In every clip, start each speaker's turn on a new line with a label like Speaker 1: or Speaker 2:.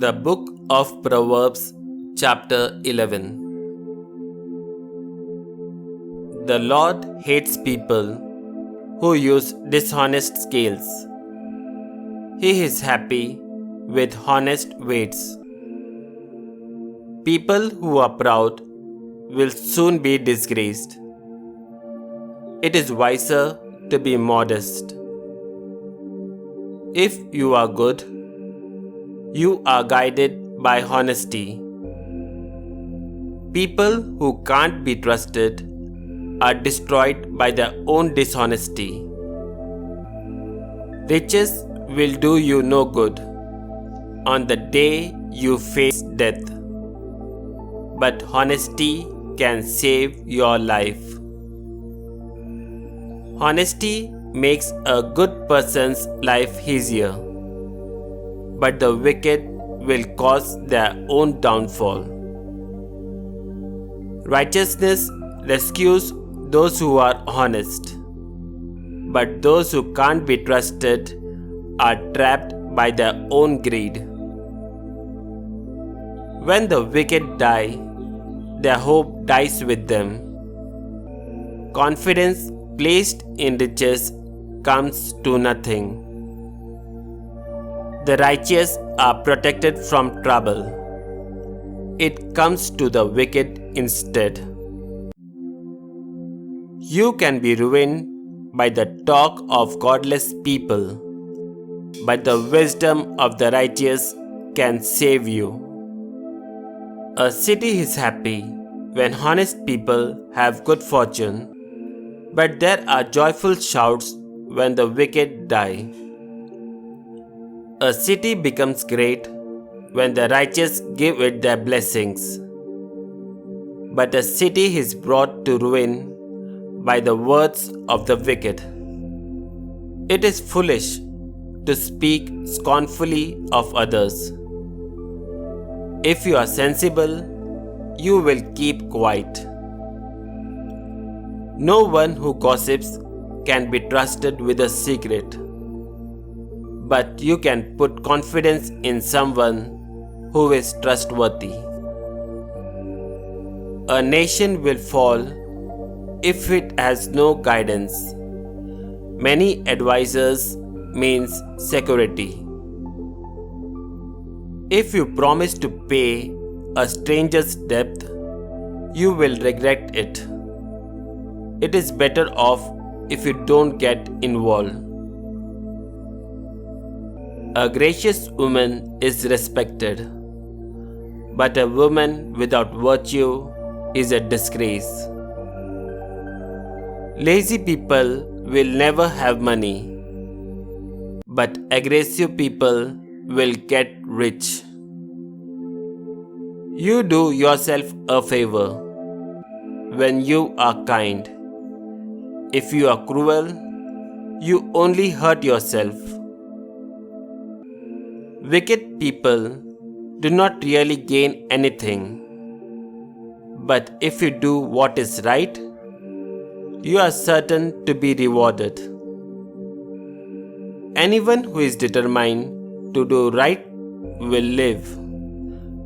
Speaker 1: The Book of Proverbs, Chapter 11. The Lord hates people who use dishonest scales. He is happy with honest weights. People who are proud will soon be disgraced. It is wiser to be modest. If you are good, you are guided by honesty. People who can't be trusted are destroyed by their own dishonesty. Riches will do you no good on the day you face death, but honesty can save your life. Honesty makes a good person's life easier, but the wicked will cause their own downfall. Righteousness rescues those who are honest, but those who can't be trusted are trapped by their own greed. When the wicked die, their hope dies with them. Confidence placed in riches comes to nothing. The righteous are protected from trouble. It comes to the wicked instead. You can be ruined by the talk of godless people, but the wisdom of the righteous can save you. A city is happy when honest people have good fortune, but there are joyful shouts when the wicked die. A city becomes great when the righteous give it their blessings, but a city is brought to ruin by the words of the wicked. It is foolish to speak scornfully of others. If you are sensible, you will keep quiet. No one who gossips can be trusted with a secret, but you can put confidence in someone who is trustworthy. A nation will fall if it has no guidance. Many advisors means security. If you promise to pay a stranger's debt, you will regret it. It is better off if you don't get involved. A gracious woman is respected, but a woman without virtue is a disgrace. Lazy people will never have money, but aggressive people will get rich. You do yourself a favor when you are kind. If you are cruel, you only hurt yourself. Wicked people do not really gain anything, but if you do what is right, you are certain to be rewarded. Anyone who is determined to do right will live,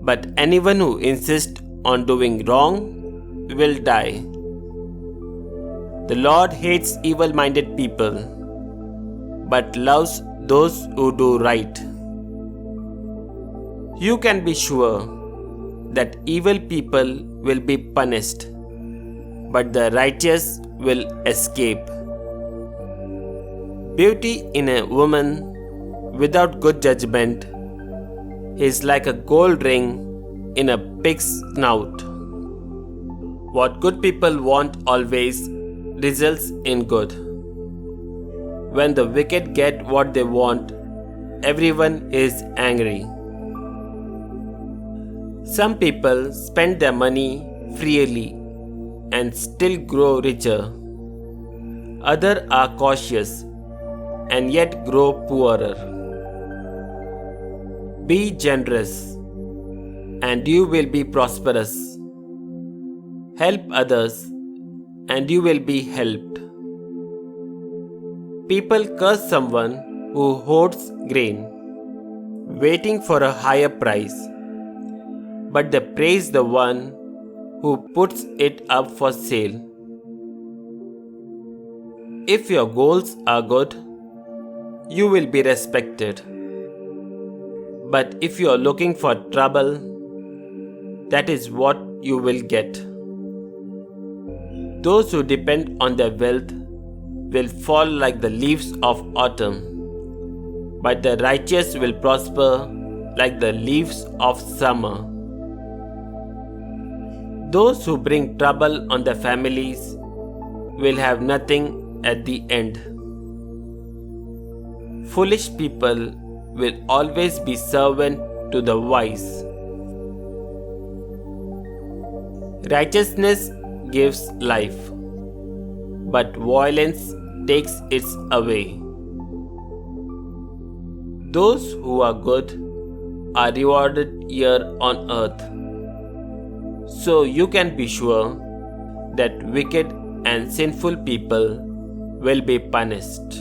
Speaker 1: but anyone who insists on doing wrong will die. The Lord hates evil-minded people, but loves those who do right. You can be sure that evil people will be punished, but the righteous will escape. Beauty in a woman without good judgment is like a gold ring in a pig's snout. What good people want always results in good. When the wicked get what they want, everyone is angry. Some people spend their money freely and still grow richer. Others are cautious and yet grow poorer. Be generous and you will be prosperous. Help others and you will be helped. People curse someone who hoards grain. waiting for a higher price, but they praise the one who puts it up for sale. If your goals are good, you will be respected. But if you are looking for trouble, that is what you will get. Those who depend on their wealth will fall like the leaves of autumn, but the righteous will prosper like the leaves of summer. Those who bring trouble on their families will have nothing at the end. Foolish people will always be servant to the wise. Righteousness gives life, but violence takes it away. Those who are good are rewarded here on earth. So you can be sure that wicked and sinful people will be punished.